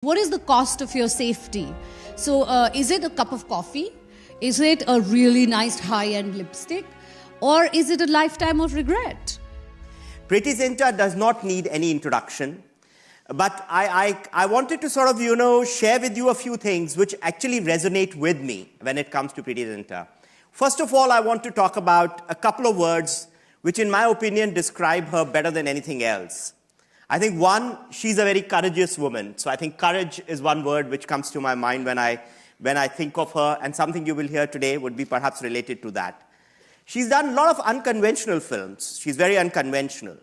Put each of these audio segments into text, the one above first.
What is the cost of your safety? So is it a cup of coffee? Is it a really nice high-end lipstick? Or is it a lifetime of regret? Preity Zinta does not need any introduction. But I wanted to sort of, share with you a few things which actually resonate with me when it comes to Preity Zinta. First of all, I want to talk about a couple of words which, in my opinion, describe her better than anything else. I think one, she's a very courageous woman. So I think courage is one word which comes to my mind when I think of her, and something you will hear today would be perhaps related to that. She's done a lot of unconventional films. She's very unconventional.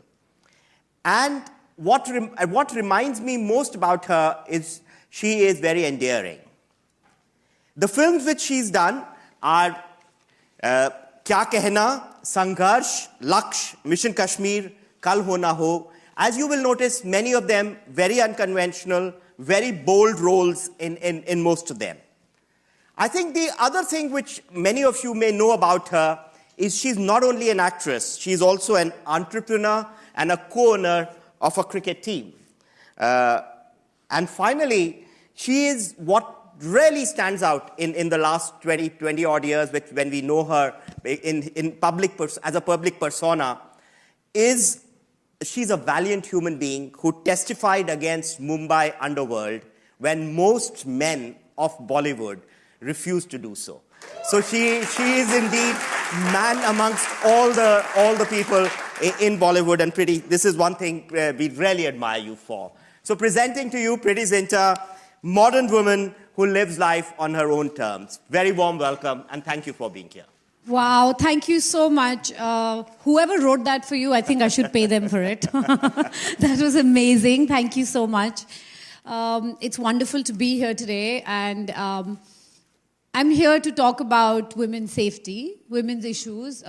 And what reminds me most about her is she is very endearing. The films which she's done are Kya Kehna, Sangharsh, Laksh, Mission Kashmir, Kal Ho Na Ho. As you will notice, many of them very unconventional, very bold roles in most of them. I think the other thing which many of you may know about her is she's not only an actress, she's also an entrepreneur and a co-owner of a cricket team. And finally, she is what really stands out in the last 20 odd years when we know her as a public persona, is she's a valiant human being who testified against Mumbai underworld when most men of Bollywood refused to do so. So she is indeed man amongst all the people in Bollywood, and Preity, this is one thing we really admire you for. So presenting to you Preity Zinta, modern woman who lives life on her own terms. Very warm welcome, and thank you for being here. Wow, thank you so much. Whoever wrote that for you, I think I should pay them for it. That was amazing. Thank you so much. It's wonderful to be here today, and I'm here to talk about women's safety, women's issues.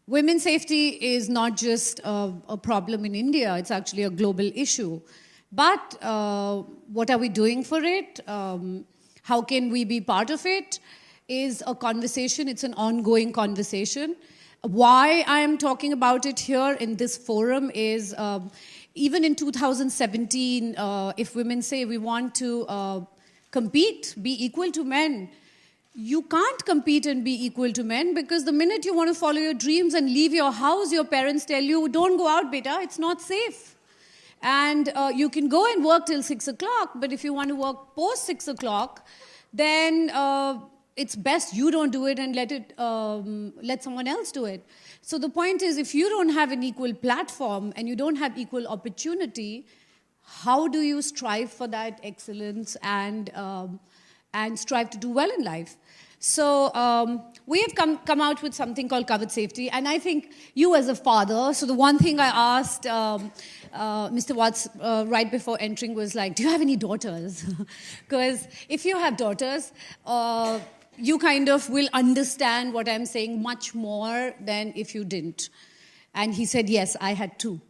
Women's safety is not just a problem in India, it's actually a global issue. But what are we doing for it? How can we be part of it? Is a conversation, it's an ongoing conversation. Why I am talking about it here in this forum is even in 2017, if women say we want to compete, be equal to men, you can't compete and be equal to men, because the minute you want to follow your dreams and leave your house, your parents tell you, don't go out, beta, it's not safe. And you can go and work till 6 o'clock, but if you want to work post 6 o'clock, then it's best you don't do it and let someone else do it. So the point is, if you don't have an equal platform and you don't have equal opportunity, how do you strive for that excellence and strive to do well in life? So we have come out with something called Covered Safety, and I think you as a father, so the one thing I asked Mr. Watts right before entering was like, do you have any daughters? Because if you have daughters, you kind of will understand what I'm saying much more than if you didn't. And he said, yes, I have two.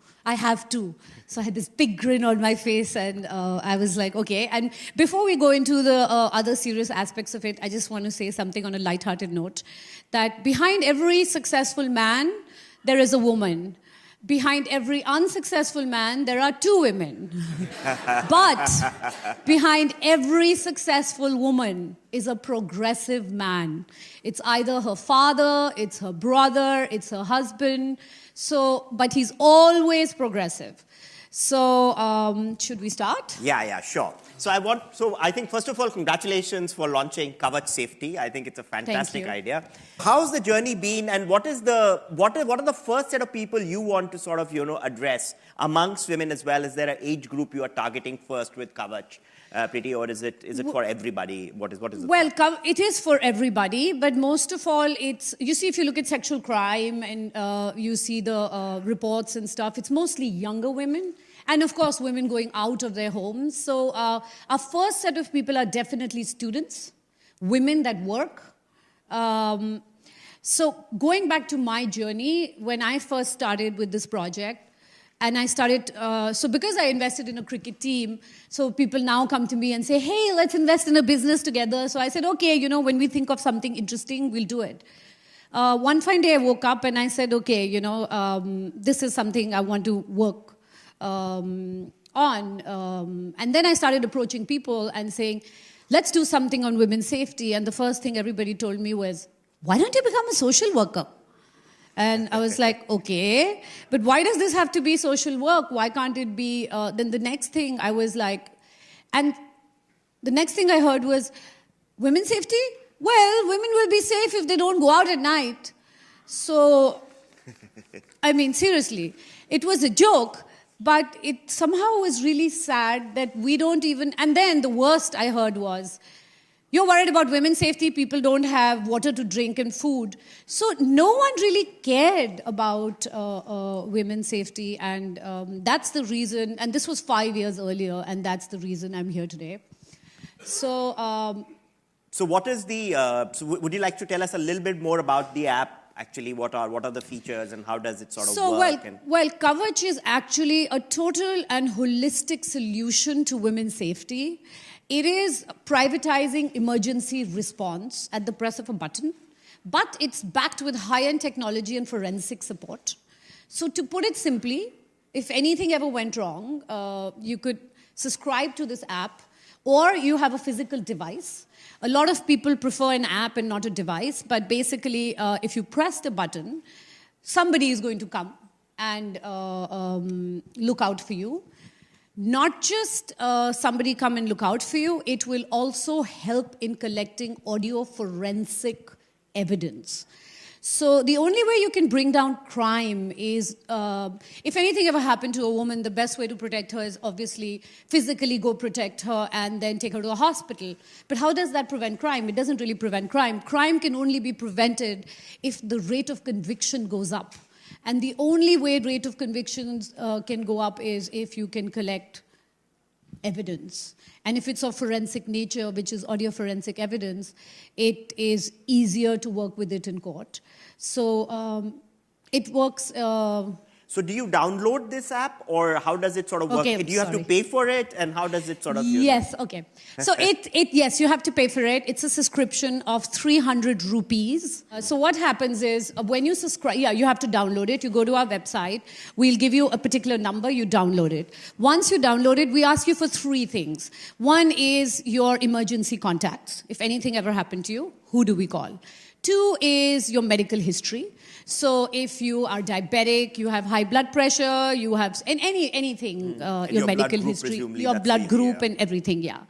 So I had this big grin on my face, and I was like, okay. And before we go into the other serious aspects of it, I just want to say something on a lighthearted note, that behind every successful man, there is a woman. Behind every unsuccessful man, there are two women. But behind every successful woman is a progressive man. It's either her father, it's her brother, it's her husband. So, but he's always progressive. So, should we start? Yeah, sure. So I think, first of all, congratulations for launching Covered Safety. I think it's a fantastic idea. How's the journey been, and what are the first set of people you want to sort of, address amongst women as well? Is there an age group you are targeting first with Covered, Preity, or is it for everybody? What is it? Well, it is for everybody, but most of all, you see, if you look at sexual crime and you see the reports and stuff, it's mostly younger women. And of course, women going out of their homes. So our first set of people are definitely students, women that work. So going back to my journey, when I first started with this project, and I started, so because I invested in a cricket team, so people now come to me and say, hey, let's invest in a business together. So I said, okay, when we think of something interesting, we'll do it. One fine day I woke up and I said, okay, this is something I want to work on. And then I started approaching people and saying, let's do something on women's safety. And the first thing everybody told me was, why don't you become a social worker? And I was like, okay, but why does this have to be social work? Why can't it be? Then the next thing I was like, and the next thing I heard was, women's safety? Well, women will be safe if they don't go out at night. So, I mean, seriously, it was a joke, but it somehow was really sad that we don't even, and then the worst I heard was, you're worried about women's safety, people don't have water to drink and food. So no one really cared about women's safety, and that's the reason, and this was 5 years earlier, and that's the reason I'm here today. So, so what is the, would you like to tell us a little bit more about the app? Actually, what are the features and how does it sort of work? Well, Kavach is actually a total and holistic solution to women's safety. It is privatizing emergency response at the press of a button, but it's backed with high-end technology and forensic support. So to put it simply, if anything ever went wrong, you could subscribe to this app, or you have a physical device. A lot of people prefer an app and not a device, but basically, if you press the button, somebody is going to come and look out for you. Not just somebody come and look out for you, it will also help in collecting audio forensic evidence. So the only way you can bring down crime is, if anything ever happened to a woman, the best way to protect her is obviously physically go protect her and then take her to a hospital. But how does that prevent crime? It doesn't really prevent crime. Crime can only be prevented if the rate of conviction goes up. And the only way rate of convictions can go up is if you can collect evidence. And if it's of forensic nature, which is audio forensic evidence, it is easier to work with it in court. So it works. So do you download this app, or how does it sort of work? Okay, do you have to pay for it, and how does it sort of? Yes, okay. So yes, you have to pay for it. It's a subscription of 300 rupees. So what happens is when you subscribe, you have to download it. You go to our website. We'll give you a particular number. You download it. Once you download it, we ask you for 3 things. One is your emergency contacts. If anything ever happened to you, who do we call? 2 is your medical history. So if you are diabetic, you have high blood pressure, you have anything, your medical history, your blood group and everything, yeah.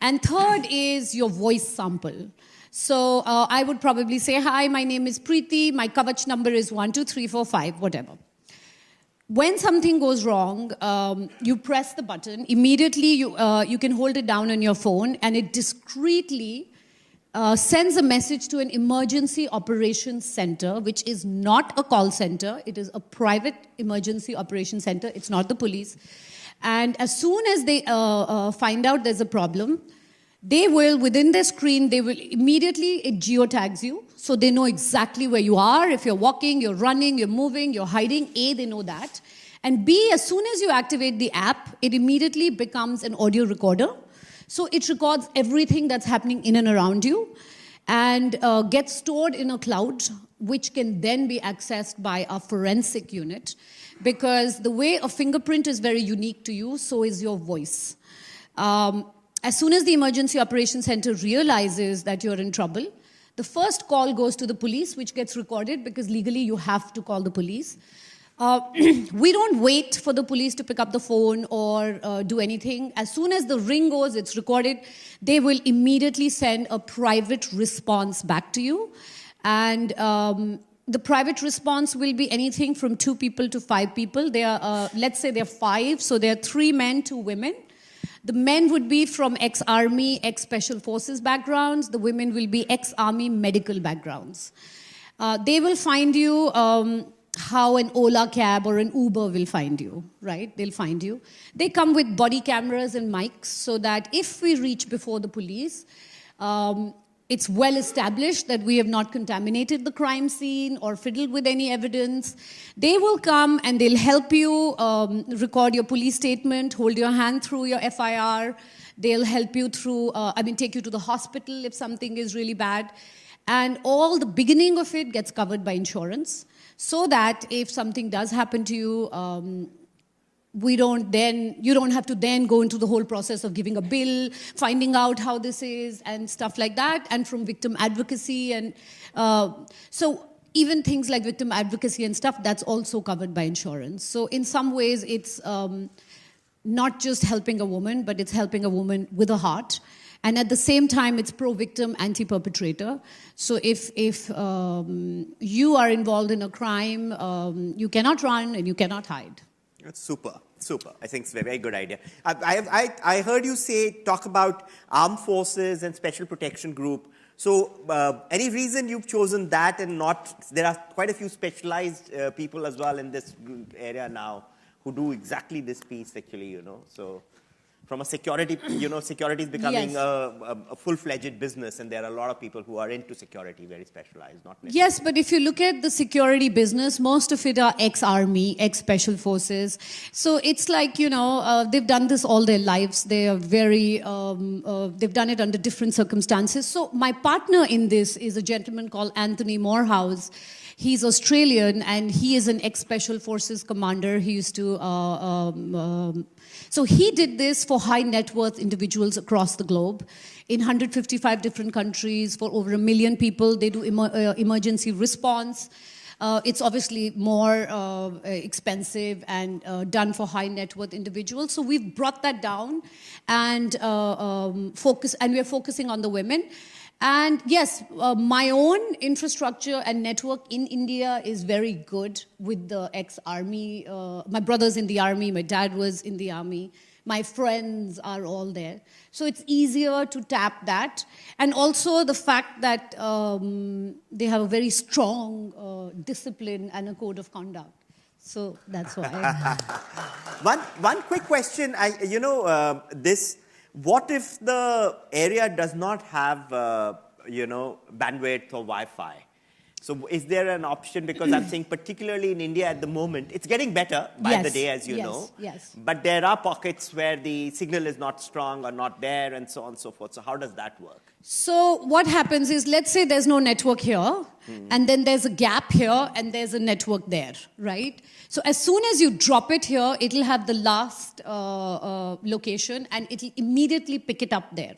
And 3rd is your voice sample. So I would probably say, hi, my name is Preeti, my Kavach number is 12345, whatever. When something goes wrong, you press the button, immediately you can hold it down on your phone, and it discreetly sends a message to an emergency operations center, which is not a call center. It is a private emergency operations center. It's not the police. And as soon as they find out there's a problem, they will, within their screen, they will immediately, it geotags you. So they know exactly where you are. If you're walking, you're running, you're moving, you're hiding, A, they know that. And B, as soon as you activate the app, it immediately becomes an audio recorder. So it records everything that's happening in and around you and gets stored in a cloud, which can then be accessed by a forensic unit. Because the way a fingerprint is very unique to you, so is your voice. As soon as the Emergency Operations Center realizes that you're in trouble, the first call goes to the police, which gets recorded because legally you have to call the police. We don't wait for the police to pick up the phone or do anything. As soon as the ring goes, it's recorded. They will immediately send a private response back to you. And the private response will be anything from 2 people to 5 people. They are, let's say they're 5, so there are 3 men, 2 women. The men would be from ex-army, ex-special forces backgrounds. The women will be ex-army medical backgrounds. They will find you how an Ola cab or an Uber will find you, right? They'll find you. They come with body cameras and mics so that if we reach before the police, it's well established that we have not contaminated the crime scene or fiddled with any evidence. They will come and they'll help you record your police statement, hold your hand through your FIR. They'll help you through, take you to the hospital if something is really bad. And all the beginning of it gets covered by insurance so that if something does happen to you, you don't have to then go into the whole process of giving a bill, finding out how this is and stuff like that, and from victim advocacy. And so even things like victim advocacy and stuff, that's also covered by insurance. So in some ways, it's not just helping a woman, but it's helping a woman with a heart. And at the same time, it's pro-victim, anti-perpetrator. So if you are involved in a crime, you cannot run and you cannot hide. That's super, super. I think it's a very good idea. I heard you talk about armed forces and special protection group. So any reason you've chosen that and not, there are quite a few specialized people as well in this area now who do exactly this piece actually, you know, so. From a security, you know, security is becoming a full-fledged business, and there are a lot of people who are into security, very specialized, not necessarily. Yes, but if you look at the security business, most of it are ex-army, ex-special forces. So it's like, you know, they've done this all their lives. They are very, they've done it under different circumstances. So my partner in this is a gentleman called Anthony Morehouse. He's Australian, and he is an ex-special forces commander. He used to... So he did this for high net worth individuals across the globe in 155 different countries for over 1 million people. They do emergency response. It's obviously more expensive and done for high net worth individuals. So we've brought that down and we're focusing on the women. And yes, my own infrastructure and network in India is very good with the ex-army. My brother's in the army, my dad was in the army. My friends are all there. So it's easier to tap that. And also the fact that they have a very strong discipline and a code of conduct. So that's why. One quick question. What if the area does not have, bandwidth or Wi-Fi? So is there an option? Because I'm saying particularly in India at the moment, it's getting better by the day, as you know. Yes. But there are pockets where the signal is not strong or not there and so on and so forth. So how does that work? So what happens is, let's say there's no network here, and then there's a gap here, and there's a network there, right? So as soon as you drop it here, it'll have the last location, and it'll immediately pick it up there.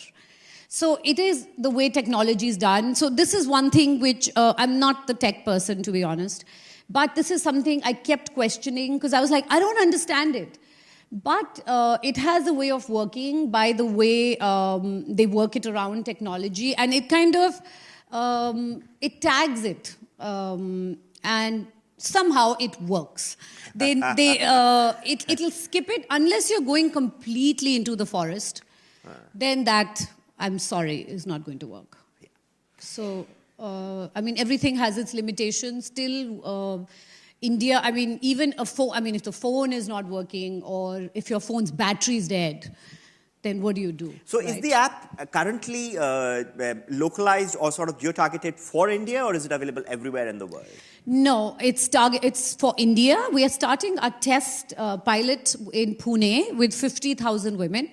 So it is the way technology is done. So this is one thing which, I'm not the tech person, to be honest, but this is something I kept questioning, because I was like, I don't understand it. But it has a way of working by the way they work it around technology, and it kind of, it tags it, and somehow it works. It'll skip it unless you're going completely into the forest. Then that, I'm sorry, is not going to work. So, everything has its limitations. Still, India, even a phone, if the phone is not working or if your phone's battery is dead, then what do you do? So right? Is the app currently localized or sort of geo-targeted for India, or is it available everywhere in the world? No, it's for India. We are starting a test pilot in Pune with 50,000 women.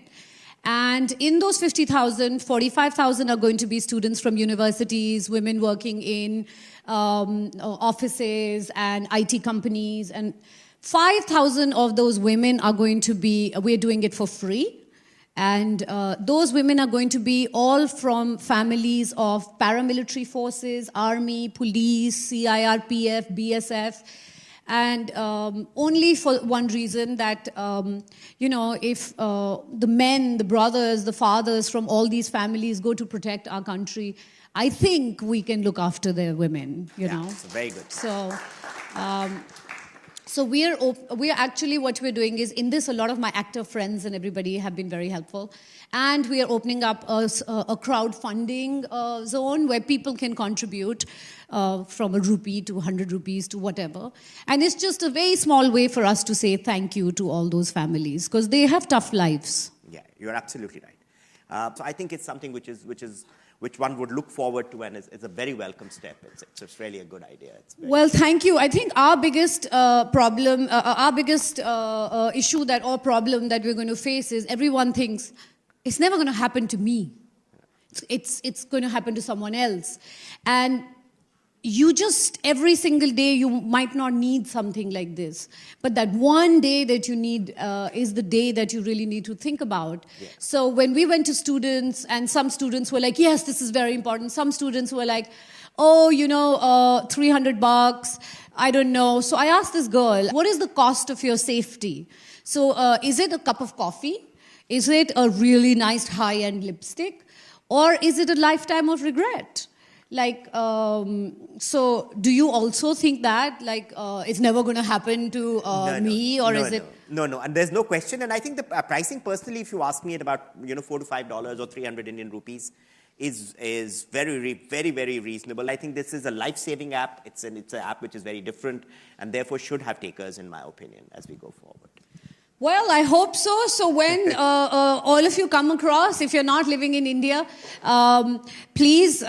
And in those 50,000, 45,000 are going to be students from universities, women working in offices and IT companies. And 5,000 of those women are going to be, we're doing it for free. And those women are going to be all from families of paramilitary forces, army, police, CIRPF, BSF. And only for one reason, that, if the men, the brothers, the fathers from all these families go to protect our country, I think we can look after their women, you know. It's very good. So we're actually, what we're doing is, in this, a lot of my actor friends and everybody have been very helpful. And we are opening up a crowdfunding zone where people can contribute from a rupee to 100 rupees to whatever. And it's just a very small way for us to say thank you to all those families, because they have tough lives. Yeah, you're absolutely right. So I think it's something which one would look forward to, and it's a very welcome step. It's really a good idea. Well, thank you. I think our biggest problem, issue or problem that we're going to face is, everyone thinks it's never going to happen to me. It's going to happen to someone else. And you just, every single day, you might not need something like this. But that one day that you need is the day that you really need to think about. Yeah. So when we went to students, and some students were like, yes, this is very important. Some students were like, oh, you know, $300, I don't know. So I asked this girl, what is the cost of your safety? So is it a cup of coffee? Is it a really nice high-end lipstick? Or is it a lifetime of regret? Like, so do you also think that, like, it's never going to happen to me, or is it? No, and there's no question. And I think the pricing, personally, if you ask me, at about, $4 to $5 or 300 Indian rupees, is very, very reasonable. I think this is a life-saving app. It's an app which is very different, and therefore should have takers, in my opinion, as we go forward. Well, I hope so. So when all of you come across, if you're not living in India, please,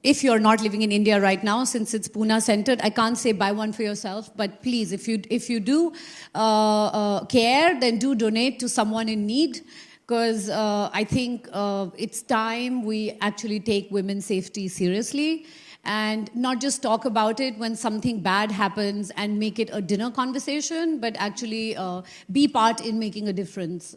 if you're not living in India right now, since it's Pune centered, I can't say buy one for yourself, but please, if you do care, then do donate to someone in need, because I think it's time we actually take women's safety seriously. And not just talk about it when something bad happens and make it a dinner conversation, but actually be part in making a difference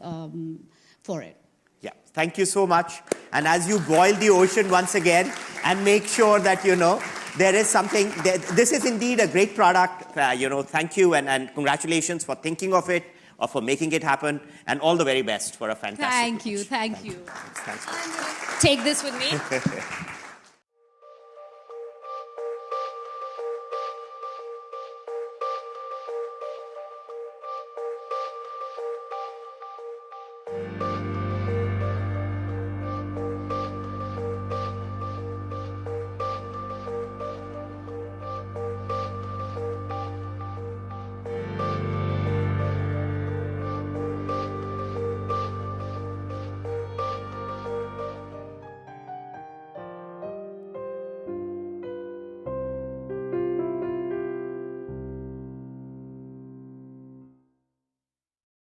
for it. Yeah, thank you so much. And as you boil the ocean once again and make sure that, there is something, this is indeed a great product. Thank you and congratulations for thinking of it, or for making it happen, and all the very best for a fantastic Thank you. Thanks. Take this with me.